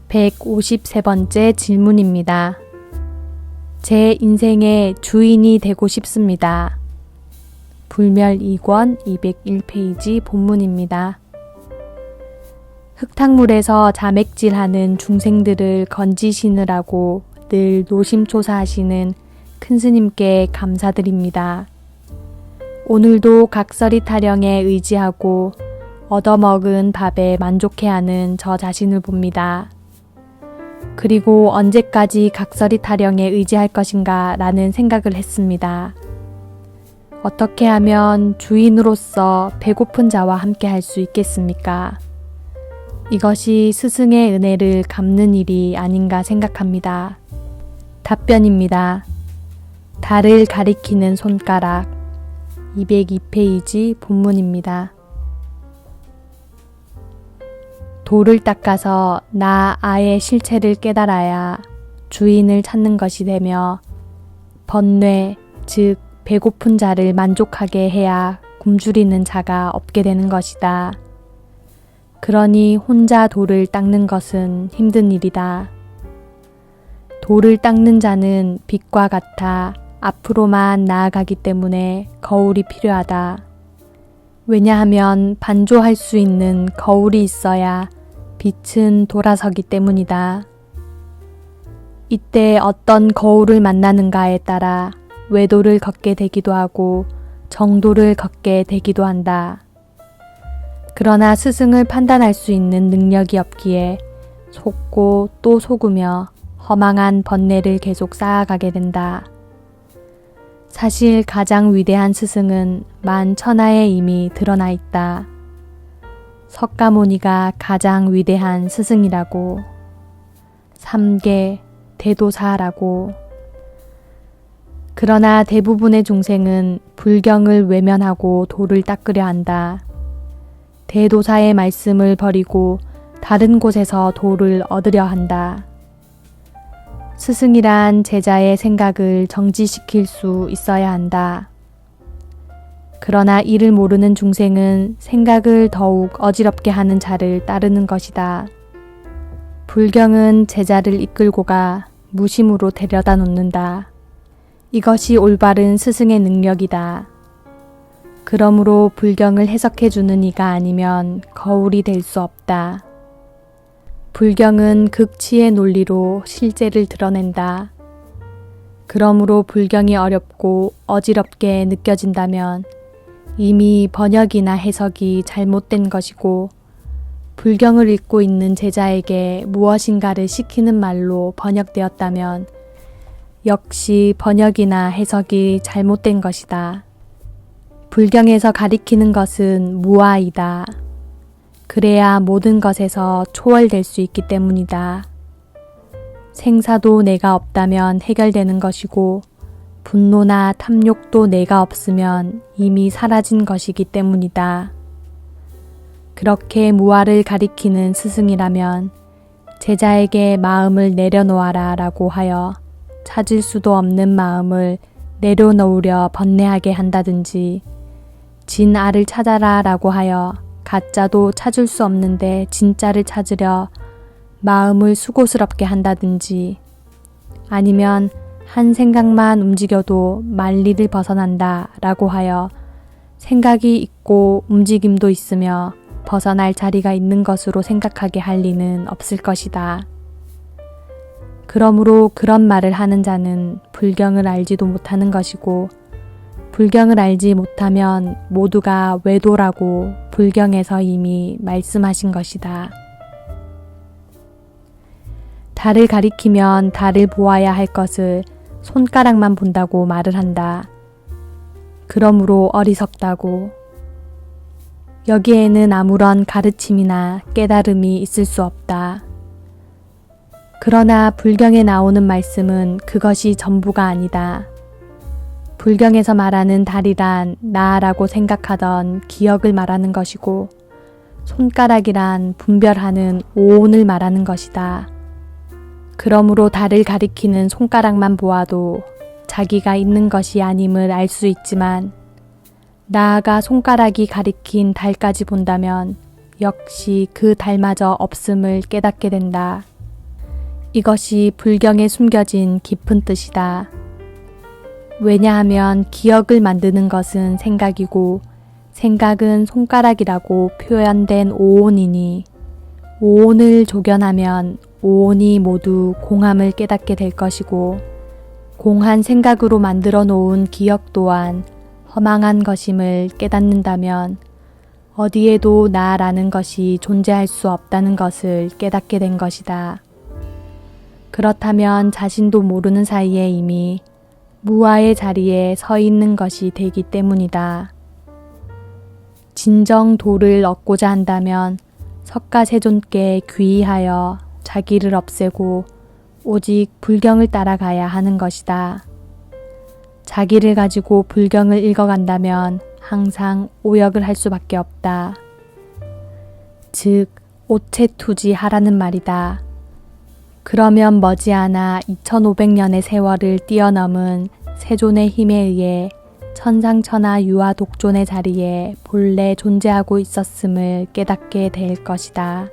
153번째 질문입니다. 제 인생의 주인이 되고 싶습니다. 불멸 2권 201페이지 본문입니다. 흙탕물에서 자맥질하는 중생들을 건지시느라고 늘 노심초사하시는 큰 스님께 감사드립니다. 오늘도 각설이 타령에 의지하고 얻어먹은 밥에 만족해하는 저 자신을 봅니다. 그리고 언제까지 각설이 타령에 의지할 것인가 라는 생각을 했습니다. 어떻게 하면 주인으로서 배고픈 자와 함께 할 수 있겠습니까? 이것이 스승의 은혜를 갚는 일이 아닌가 생각합니다. 답변입니다. 달을 가리키는 손가락 202페이지 본문입니다. 돌을 닦아서 나 아의 실체를 깨달아야 주인을 찾는 것이 되며 번뇌, 즉 배고픈 자를 만족하게 해야 굶주리는 자가 없게 되는 것이다. 그러니 혼자 돌을 닦는 것은 힘든 일이다. 돌을 닦는 자는 빛과 같아 앞으로만 나아가기 때문에 거울이 필요하다. 왜냐하면 반조할 수 있는 거울이 있어야 빛은 돌아서기 때문이다. 이때 어떤 거울을 만나는가에 따라 외도를 걷게 되기도 하고 정도를 걷게 되기도 한다. 그러나 스승을 판단할 수 있는 능력이 없기에 속고 또 속으며 허망한 번뇌를 계속 쌓아가게 된다. 사실 가장 위대한 스승은 만천하에 이미 드러나 있다. 석가모니가 가장 위대한 스승이라고, 삼계, 대도사라고. 그러나 대부분의 중생은 불경을 외면하고 돌을 닦으려 한다. 대도사의 말씀을 버리고 다른 곳에서 돌을 얻으려 한다. 스승이란 제자의 생각을 정지시킬 수 있어야 한다. 그러나 이를 모르는 중생은 생각을 더욱 어지럽게 하는 자를 따르는 것이다. 불경은 제자를 이끌고 가 무심으로 데려다 놓는다. 이것이 올바른 스승의 능력이다. 그러므로 불경을 해석해 주는 이가 아니면 거울이 될 수 없다. 불경은 극치의 논리로 실제를 드러낸다. 그러므로 불경이 어렵고 어지럽게 느껴진다면 이미 번역이나 해석이 잘못된 것이고 불경을 읽고 있는 제자에게 무엇인가를 시키는 말로 번역되었다면 역시 번역이나 해석이 잘못된 것이다. 불경에서 가리키는 것은 무아이다. 그래야 모든 것에서 초월될 수 있기 때문이다. 생사도 내가 없다면 해결되는 것이고 분노나 탐욕도 내가 없으면 이미 사라진 것이기 때문이다. 그렇게 무아를 가리키는 스승이라면 제자에게 마음을 내려놓아라 라고 하여 찾을 수도 없는 마음을 내려놓으려 번뇌하게 한다든지 진알을 찾아라 라고 하여 가짜도 찾을 수 없는데 진짜를 찾으려 마음을 수고스럽게 한다든지 아니면 한 생각만 움직여도 만리를 벗어난다 라고 하여 생각이 있고 움직임도 있으며 벗어날 자리가 있는 것으로 생각하게 할 리는 없을 것이다. 그러므로 그런 말을 하는 자는 불경을 알지도 못하는 것이고 불경을 알지 못하면 모두가 외도라고 불경에서 이미 말씀하신 것이다. 달을 가리키면 달을 보아야 할 것을 손가락만 본다고 말을 한다. 그러므로 어리석다고. 여기에는 아무런 가르침이나 깨달음이 있을 수 없다. 그러나 불경에 나오는 말씀은 그것이 전부가 아니다. 불경에서 말하는 달이란 나라고 생각하던 기억을 말하는 것이고 손가락이란 분별하는 오온을 말하는 것이다. 그러므로 달을 가리키는 손가락만 보아도 자기가 있는 것이 아님을 알 수 있지만 나아가 손가락이 가리킨 달까지 본다면 역시 그 달마저 없음을 깨닫게 된다. 이것이 불경에 숨겨진 깊은 뜻이다. 왜냐하면 기억을 만드는 것은 생각이고 생각은 손가락이라고 표현된 오온이니 오온을 조견하면 오온이 모두 공함을 깨닫게 될 것이고 공한 생각으로 만들어 놓은 기억 또한 허망한 것임을 깨닫는다면 어디에도 나라는 것이 존재할 수 없다는 것을 깨닫게 된 것이다. 그렇다면 자신도 모르는 사이에 이미 무아의 자리에 서 있는 것이 되기 때문이다. 진정 도를 얻고자 한다면 석가세존께 귀의하여 자기를 없애고 오직 불경을 따라가야 하는 것이다. 자기를 가지고 불경을 읽어간다면 항상 오역을 할 수밖에 없다. 즉, 오체투지하라는 말이다. 그러면 머지않아 2500년의 세월을 뛰어넘은 세존의 힘에 의해 천상천하 유아 독존의 자리에 본래 존재하고 있었음을 깨닫게 될 것이다.